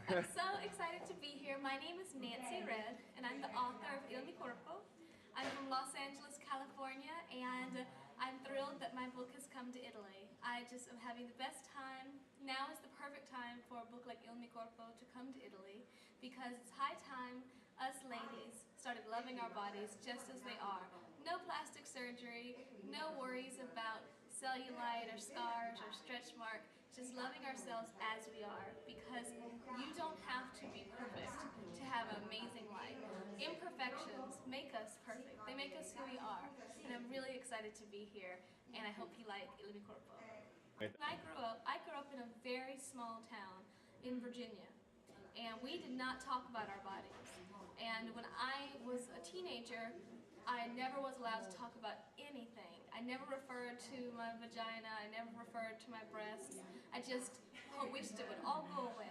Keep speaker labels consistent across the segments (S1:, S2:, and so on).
S1: I'm so excited to be here. My name is Nancy Red, and I'm the author of Il Corpo. I'm from Los Angeles, California, and I'm thrilled that my book has come to Italy. I just am having the best time. Now is the perfect time for a book like Il Corpo to come to Italy, because it's high time us ladies started loving our bodies just as they are. No plastic surgery, no worries about cellulite or scars or stretch mark, just loving ourselves as we are, because you don't have to be perfect to have an amazing life. Imperfections make us perfect. They make us who we are. And I'm really excited to be here, and I hope you like Il Corpo. When I grew up in a very small town in Virginia. And we did not talk about our bodies. And when I was a teenager, I never was allowed to talk about anything. I never referred to my vagina, I never referred to my breasts. I just wished it would all go away.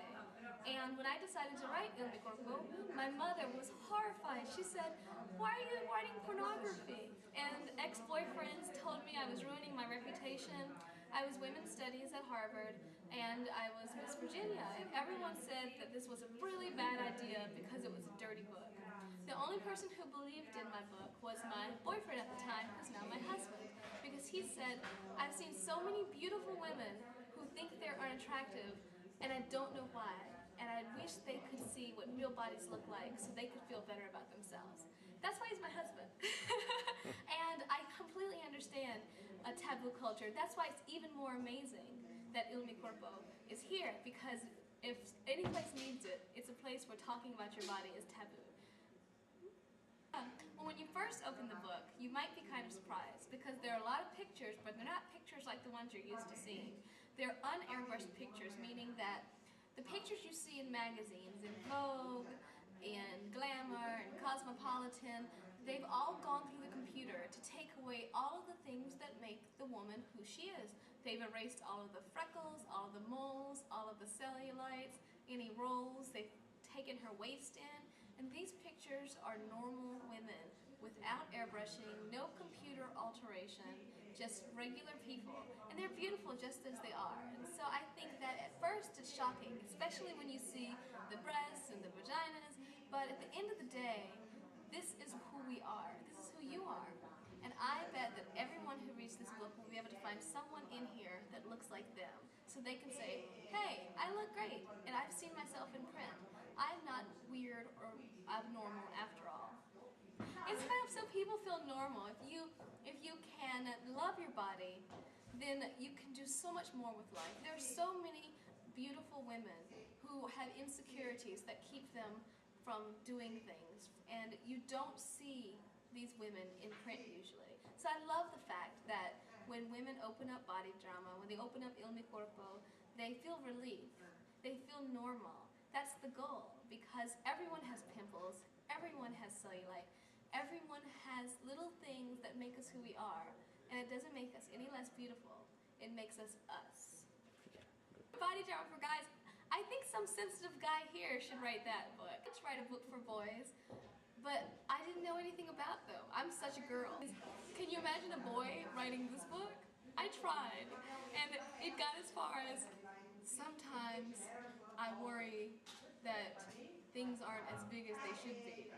S1: And when I decided to write Il Corpo, my mother was horrified. She said, "Why are you writing pornography?" And ex-boyfriends told me I was ruining my reputation. I was women's studies at Harvard, and I was Miss Virginia, and everyone said that this was a really bad idea because it was a dirty book. The only person who believed in my book was my boyfriend at the time, who's now my husband, because he said, "I've seen so many beautiful women who think they're unattractive, and I don't know why, and I wish they could see what real bodies look like so they could feel better about themselves." That's why he's my husband. And I completely understand a taboo culture. That's why it's even more amazing that Il Corpo is here, because if any place needs it, it's a place where talking about your body is taboo. Well, when you first open the book, you might be kind of surprised, because there are a lot of pictures, but they're not pictures like the ones you're used to seeing. They're unairbrushed pictures, meaning that the pictures you see in magazines, in Vogue, in Glamour, and Cosmopolitan, they've all gone through the computer to take away all of the things that make the woman who she is. They've erased all of the freckles, all of the moles, all of the cellulites, any rolls. They've taken her waist in, and these pictures are normal women without airbrushing, no computer alteration, just regular people, and they're beautiful just as they are. And so I think that at first it's shocking, especially when you see the breasts and the vaginas, but at the end of the day, this is who we are. This is who you are. And I bet that everyone who reads this book will be able to find someone in here that looks like them. So they can say, "Hey, I look great, and I've seen myself in print. I'm not weird or abnormal after all." It's kind of so people feel normal. If you can love your body, then you can do so much more with life. There are so many beautiful women who have insecurities that keep them from doing things, and you don't see these women in print usually. So I love the fact that when women open up body drama, when they open up Il Corpo, they feel relief, they feel normal. That's the goal, because everyone has pimples, everyone has cellulite, everyone has little things that make us who we are, and it doesn't make us any less beautiful, it makes us us. Body drama for guys. I think some sensitive guy here should write that book. Let's write a book for boys, but I didn't know anything about them. I'm such a girl. Can you imagine a boy writing this book? I tried, and it got as far as, sometimes I worry that things aren't as big as they should be.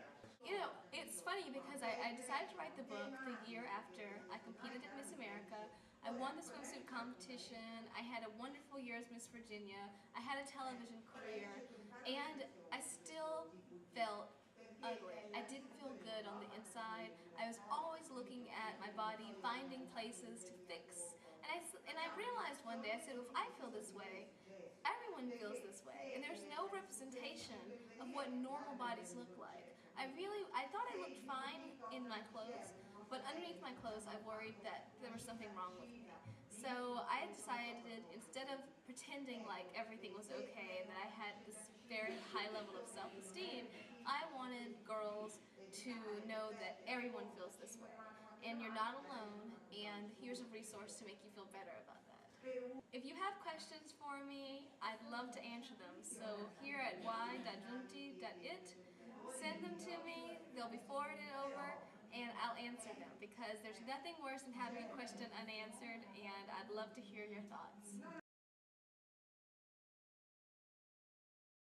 S1: You know, it's funny because I decided to write the book the year after I competed at Miss America. I won the swimsuit competition, I had a wonderful year as Miss Virginia, I had a television career, and I still felt ugly. I didn't feel good on the inside. I was always looking at my body, finding places to fix. And I realized one day, I said, well, if I feel this way, everyone feels this way. And there's no representation of what normal bodies look like. I thought I looked fine in my clothes, but underneath my clothes I worried that there was something wrong with me. So I decided, instead of pretending like everything was okay and that I had this very high level of self-esteem, I wanted girls to know that everyone feels this way. And you're not alone, and here's a resource to make you feel better about that. If you have questions for me, I'd love to answer them. So here at y.giunti.it, send them to me, they'll be forwarded over, and I'll answer them, because there's nothing worse than having a question unanswered, and I'd love to hear your thoughts.